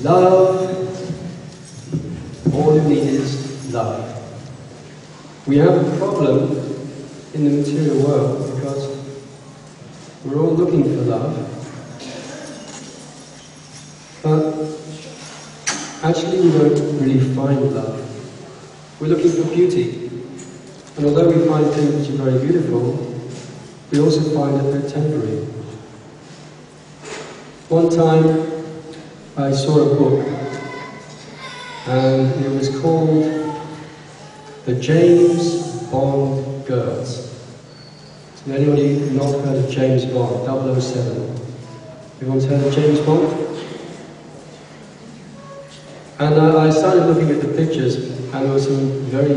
Love, all you need is love. We have a problem in the material world because we're all looking for love, but actually we don't really find love. We're looking for beauty, and although we find things which are very beautiful, we also find that they're temporary. One time I saw a book, and it was called The James Bond Girls. So anybody not heard of James Bond, 007? Everyone's heard of James Bond? And I started looking at the pictures, and there were some very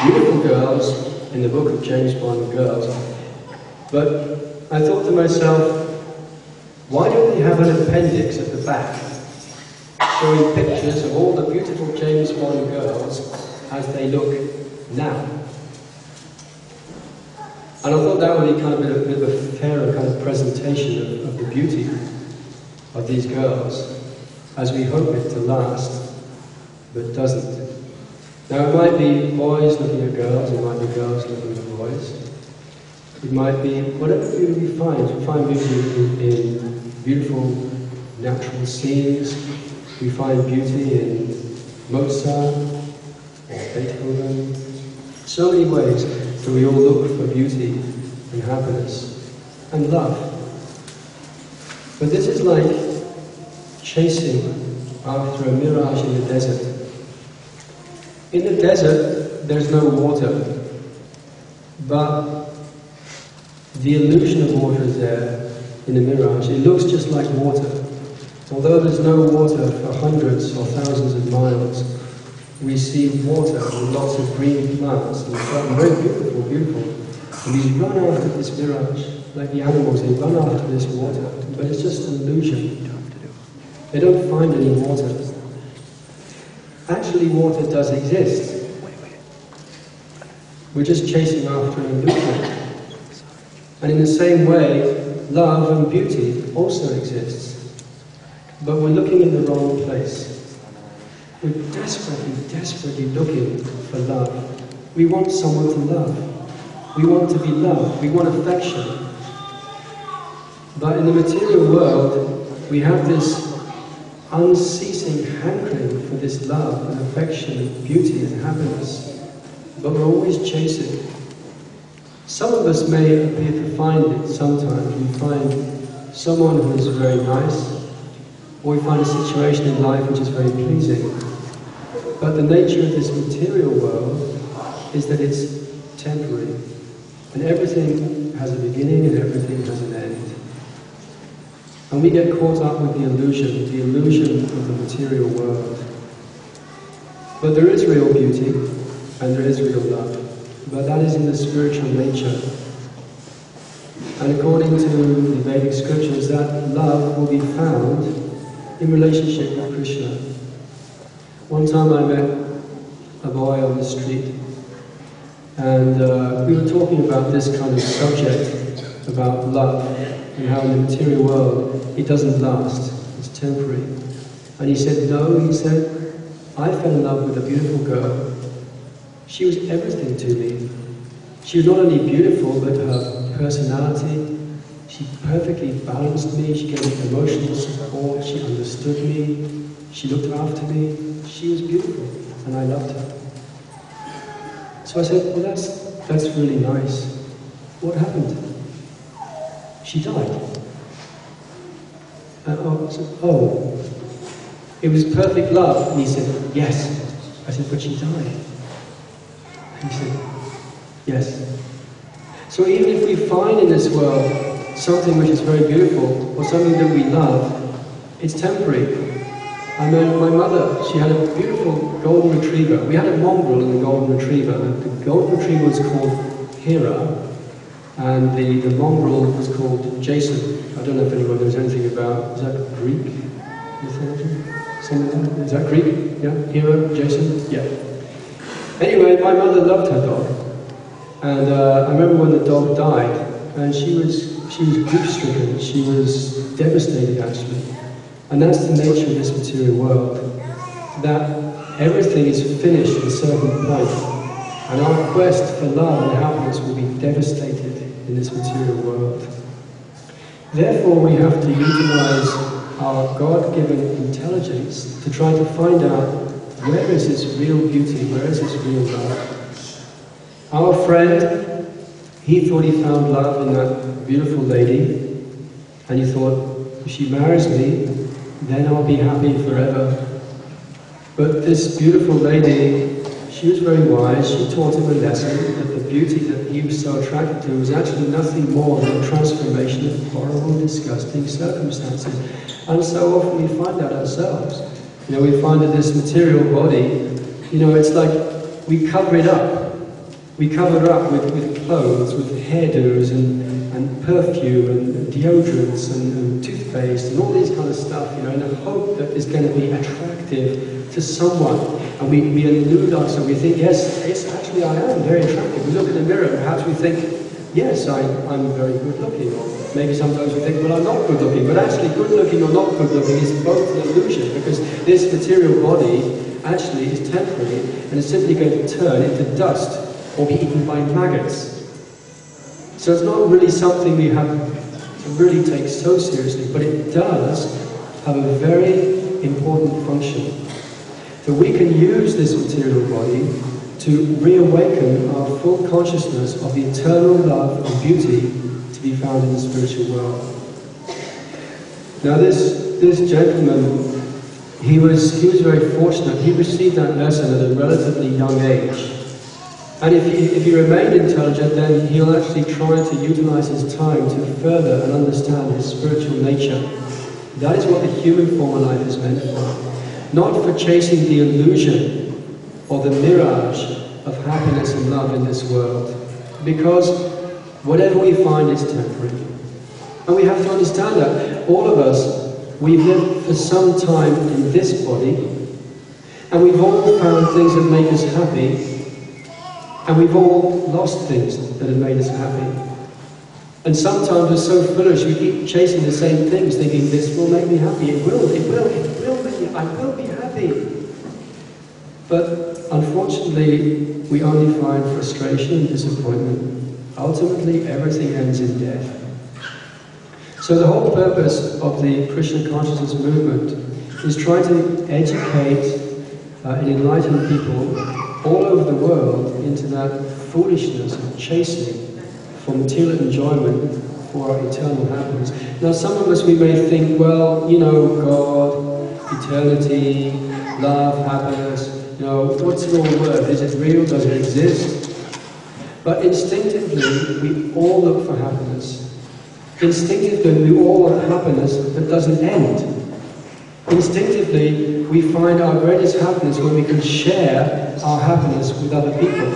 beautiful girls in the book of James Bond Girls. But I thought to myself, why don't they have an appendix at the back showing pictures of all the beautiful James Bond girls as they look now? And I thought that would be kind of a bit of a fairer kind of presentation of the beauty of these girls, as we hope it to last, but doesn't. Now it might be boys looking at girls, it might be girls looking at boys. It might be whatever beauty we find. We find beauty in beautiful natural scenes. We find beauty in Mozart or Beethoven. So many ways that we all look for beauty and happiness and love. But this is like chasing after a mirage in the desert. In the desert, there's no water, but the illusion of water is there in the mirage. It looks just like water. Although there's no water for hundreds or thousands of miles, we see water with lots of green plants and very beautiful, beautiful. And we run after this mirage, like the animals, they run after this water, but it's just an illusion. They don't find any water. Actually, water does exist. We're just chasing after an illusion. And in the same way, love and beauty also exists. But we're looking in the wrong place. We're desperately, desperately looking for love. We want someone to love. We want to be loved. We want affection. But in the material world, we have this unceasing hankering for this love and affection and beauty and happiness. But we're always chasing. Some of us may appear to find it sometimes. We find someone who is very nice, or we find a situation in life which is very pleasing. But the nature of this material world is that it's temporary. And everything has a beginning and everything has an end. And we get caught up with the illusion of the material world. But there is real beauty, and there is real love. But that is in the spiritual nature. And according to the Vedic scriptures, that love will be found in relationship with Krishna. One time I met a boy on the street, and we were talking about this kind of subject, about love, and how in the material world it doesn't last, it's temporary. And he said, no, he said, I fell in love with a beautiful girl. She was everything to me. She was not only beautiful, but her personality, she perfectly balanced me, she gave me emotional support, she understood me, she looked after me. She was beautiful, and I loved her. So I said, well, that's really nice. What happened? She died. I said, oh, it was perfect love. And he said, yes. I said, but she died. And he said, yes. So even if we find in this world something which is very beautiful, or something that we love, it's temporary. I mean, my mother, she had a beautiful golden retriever. We had a mongrel and a golden retriever. The golden retriever was called Hera, and the mongrel was called Jason. I don't know if anyone knows anything about, is that Greek mythology? Is that Greek? Yeah? Hera, Jason? Yeah. Anyway, my mother loved her dog. And I remember when the dog died, and she was grief-stricken. She was devastated, actually. And that's the nature of this material world, that everything is finished at a certain point, and our quest for love and happiness will be devastated in this material world. Therefore, we have to utilize our God-given intelligence to try to find out where is this real beauty, where is this real love. Our friend, he thought he found love in that beautiful lady, and he thought, if she marries me, then I'll be happy forever. But this beautiful lady, she was very wise. She taught him a lesson that the beauty that he was so attracted to was actually nothing more than a transformation of horrible, disgusting circumstances. And so often we find that ourselves. You know, we find that this material body, you know, it's like we cover it up. We cover it up with clothes, with hairdos and perfume and deodorants and toothpaste and all these kind of stuff, you know, in a hope that it's going to be attractive to someone. And we elude ourselves. We think, yes, actually I am very attractive. We look in the mirror and perhaps we think, yes, I'm very good looking. Or maybe sometimes we think, well, I'm not good looking. But actually, good looking or not good looking is both an illusion, because this material body actually is temporary and is simply going to turn into dust or be eaten by maggots. So it's not really something we have to really take so seriously, but it does have a very important function. So we can use this material body to reawaken our full consciousness of the eternal love and beauty to be found in the spiritual world. Now this gentleman, he was very fortunate. He received that lesson at a relatively young age. And if he remained intelligent, then he'll actually try to utilize his time to further and understand his spiritual nature. That is what the human form of life is meant for. Not for chasing the illusion or the mirage of happiness and love in this world. Because whatever we find is temporary. And we have to understand that. All of us, we've lived for some time in this body, and we've all found things that make us happy, and we've all lost things that have made us happy. And sometimes we're so foolish, we keep chasing the same things, thinking this will make me happy. It will make me, I will be happy. But unfortunately, we only find frustration and disappointment. Ultimately, everything ends in death. So the whole purpose of the Krishna consciousness movement is trying to educate and enlighten people all over the world into that foolishness of chasing for material enjoyment for our eternal happiness. Now some of us, we may think, well, you know, God, eternity, love, happiness, you know, what's it all worth? Is it real? Does it exist? But instinctively, we all look for happiness. Instinctively, we all want happiness that doesn't end. Instinctively, we find our greatest happiness when we can share our happiness with other people.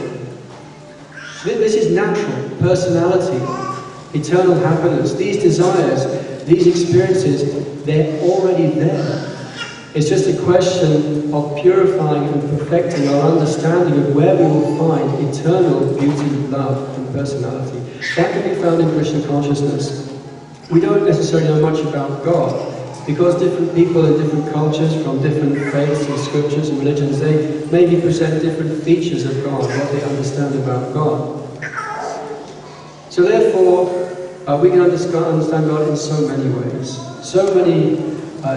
This is natural. Personality, eternal happiness, these desires, these experiences, they're already there. It's just a question of purifying and perfecting our understanding of where we will find eternal beauty, love, and personality. That can be found in Krishna consciousness. We don't necessarily know much about God, because different people in different cultures, from different faiths and scriptures and religions, they maybe present different features of God, what they understand about God. So therefore, we can understand God in so many ways. So many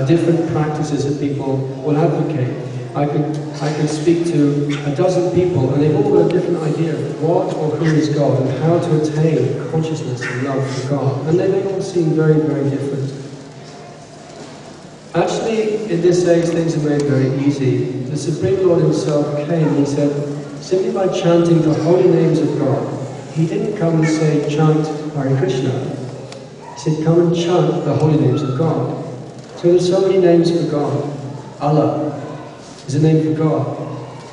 different practices that people will advocate. I could speak to a dozen people, and they've all got a different idea of what or who is God and how to attain consciousness and love for God. And they all seem very, very different. Actually, in this age, things are made very easy. The Supreme Lord himself came and he said, simply by chanting the holy names of God. He didn't come and say, chant Hare Krishna. He said, come and chant the holy names of God. So there's so many names for God. Allah is a name for God,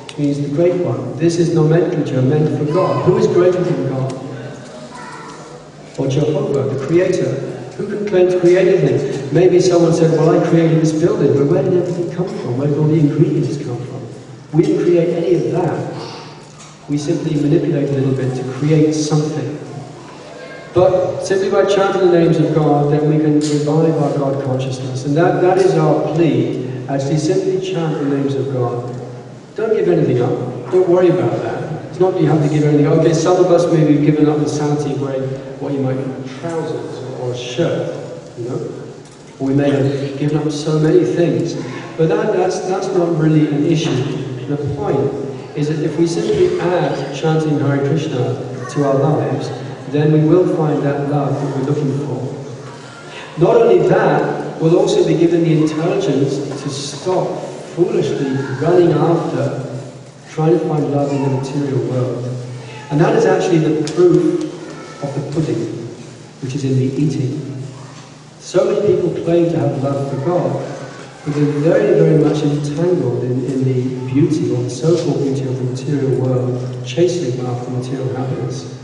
which means the Great One. This is nomenclature meant for God. Who is greater than God? Or Jehovah, the Creator. Who can claim to create anything? Maybe someone said, well, I created this building, but where did everything come from? Where did all the ingredients come from? We didn't create any of that. We simply manipulate a little bit to create something. But simply by chanting the names of God, then we can revive our God consciousness. And that is our plea, actually simply chant the names of God. Don't give anything up. Don't worry about that. It's not that you have to give anything up. Okay, some of us may be giving up the sanity of wearing what you might call trousers or a shirt, you know? Or we may have given up so many things. But that's not really an issue. The point is that if we simply add chanting Hare Krishna to our lives, then we will find that love that we're looking for. Not only that, we'll also be given the intelligence to stop foolishly running after, trying to find love in the material world. And that is actually the proof of the pudding, which is in the eating. So many people claim to have love for God, but they're very, very much entangled in the beauty, or the so-called beauty of the material world, chasing after material happiness.